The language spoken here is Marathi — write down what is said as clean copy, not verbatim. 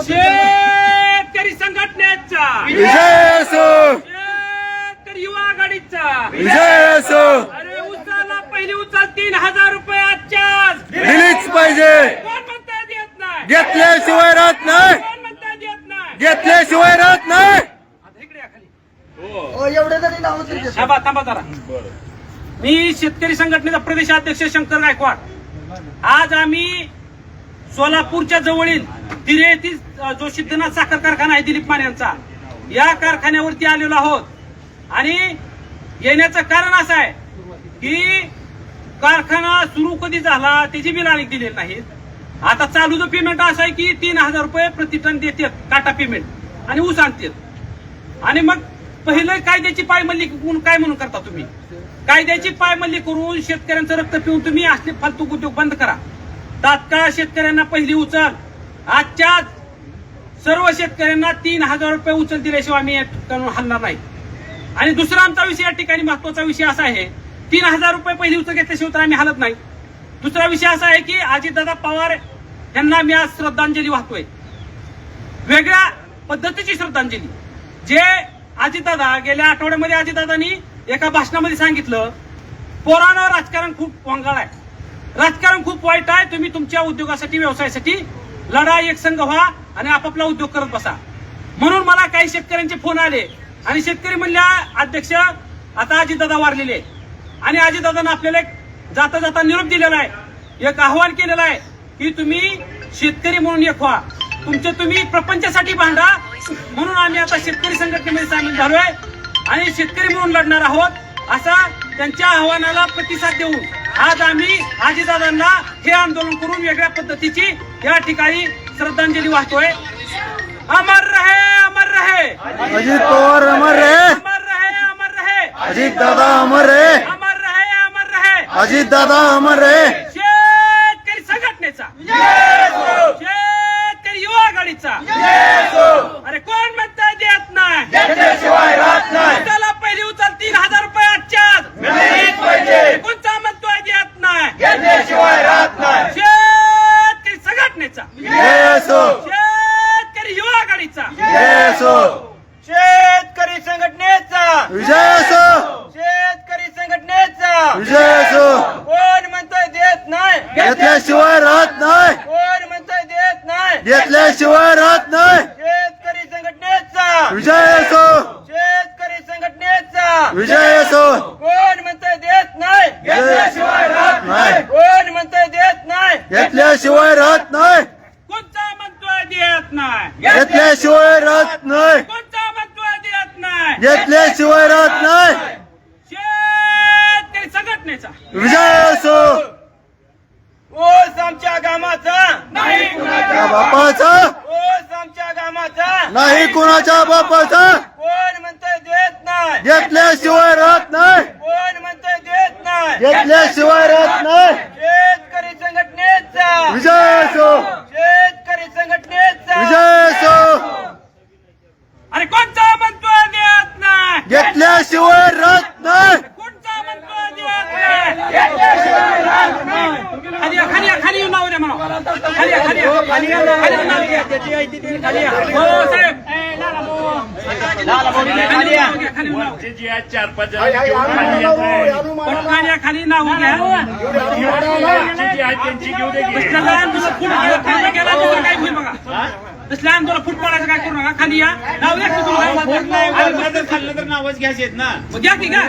शेतकरी संघटनेचा विजय असो, शेतकरी युवा आघाडीचा विजय असो. अरे उचलला पहिली उचल 3000 रुपये आजच्या दिलीच पाहिजे. कोण म्हणता देत नाही, घेतल्याशिवाय राहत नाही, कोण म्हणता देत नाही. घेतल्याशिवाय राहत नाही. आता इकडे या खाली. एवढे जरी नाव तरी थांबा थांबा जरा. मी शेतकरी संघटनेचा प्रदेशाध्यक्ष शंकर गायकवाड. आज आम्ही सोलापूरच्या जवळील तिरे येथील जो सिद्धनाथ साखर कारखाना आहे दिलीप माने यांचा, या कारखान्यावरती आलेलो आहोत. आणि येण्याचं कारण असं आहे की कारखाना सुरू कधी झाला त्याची बिल आली दिलेली नाहीत. आता चालू जो पेमेंट असं आहे की 3000 रुपये प्रति टन देतात काटा पेमेंट आणि ऊस आणतात. आणि मग पहिलं कायद्याची पायमल्ली काय म्हणून करता तुम्ही? कायद्याची पायमल्ली करून शेतकऱ्यांचं रक्त पिऊन तुम्ही असले फालतू उद्योग बंद करा. तात्काळ शेतकऱ्यांना पहिली उचल. आजच्या सर्व शेतकऱ्यांना 3000 रुपये उचल दिल्याशिवाय आम्ही या ठिकाणी हलणार नाही. आणि दुसरा आमचा विषय या ठिकाणी महत्वाचा विषय असा आहे, 3000 रुपये पहिली उचल घेतल्याशिवाय तर आम्ही हलत नाही. दुसरा विषय असा आहे की अजितदादा पवार यांना मी आज श्रद्धांजली वाहतोय, वेगळ्या पद्धतीची श्रद्धांजली. जे अजितदादा गेल्या आठवड्यामध्ये अजितदादांनी एका भाषणामध्ये सांगितलं, पोरानं राजकारण खूप वांगाळ आहे, राजकारण खूप वाईट आहे, तुम्ही तुमच्या उद्योगासाठी व्यवसायासाठी लढा, एक संघ व्हा आणि आपापला उद्योग करत बसा. म्हणून मला काही शेतकऱ्यांचे फोन आले आणि शेतकरी म्हणल्या, अध्यक्ष आता अजितदादा वारलेले आणि अजितदादांना आपल्याला एक जाता जाता निरोप दिलेला आहे, एक आव्हान केलेलं आहे की तुम्ही शेतकरी म्हणून एक व्हा, तुमचे तुम्ही प्रपंचासाठी भांडा. म्हणून आम्ही आता शेतकरी संघटनेमध्ये सामील झालोय आणि शेतकरी म्हणून लढणार आहोत. असा त्यांच्या आव्हानाला प्रतिसाद देऊन आज आम्ही अजितदादांना हे आंदोलन करून वेगळ्या पद्धतीची या ठिकाणी श्रद्धांजली वाहतोय. अमर रहे, अमर रहे अजित पवार, अमर रहे, अमर रहे, अमर रहे अजित दादा, अमर रहे, अमर रहे, अमर रहे अजित दादा, अमर रहे. शेतकरी संघटनेचा, शेतकरी युवा आघाडीचा. अरे कोण म्हणताय देत नाही, घेतल्याशिवाय राहत नाही. त्याला पहिली उचल 3000 रुपये आजच्या कोणता म्हणतोय देत नाही, घेतल्याशिवाय राहत नाही. शेतकरी संघटनेचा, विजय असो, शेतकरी युवा आघाडीचा, विजय असो, शेतकरी संघटनेचा, विजय असो, शेतकरी संघटनेचा. विजय असो. कोण म्हणतोय देत नाही, घेतल्याशिवाय राहत नाही, कोण म्हणतोय देत नाही. घेतल्याशिवाय राहत नाही. शेतकरी संघटनेचा, विजय असो, शेतकरी संघटनेचा. विजय असो. कोण म्हणतोय देत नाही, घेतल्याशिवाय राहत नाही, कोण म्हणतोय देत नाही. घेतल्याशिवाय राहत नाही, कोणता म्हणतोय देत नाही, घेतल्याशिवाय राहत नाही, कोणता म्हणतोय देत नाही. घेतल्याशिवाय राहत नाही. शेतकरी संघटनेचा, विजय असो. ओस आमच्या गामाचा, नाही त्या बापाचा, ओस आमच्या गामाचा. नाही कुणाच्या बापाचा. कोण म्हणतोय देत नाही, घेतल्याशिवाय राहत नाही, कोण म्हणतोय देत नाही. घेतल्याशिवाय राहत नाही. शेतकरी संघटनेचा, विजय असो, शेतकरी संघटनेचा. विजय असो. अरे कोणता म्हणतोय देत नाही, घेतल्याशिवाय राहत नाही. कोणता म्हणतोय देत नाही. खाली या, खाली या, खाली येऊन नाव द्या म्हणा. खाली या, खाली या, खाली या, खाली येऊन नाव घ्या. खाली या. हो साहेब, खाली या, खाली येऊन नाव घ्या. 4-5 जण घेऊन खाली येत आहे. पटकन या, खाली नाव घ्या. जी आहेत त्यांची घेऊ दे की. तसल्या लहान तुला फूट खाली गेला तर काय होईल बघा. तसल्या लहान तुला फूट पडायचं काय करू नका. खाली या, नाव द्या की तुला. खाल्लं तर नावच घ्यायचे ना. घ्या की घ्या.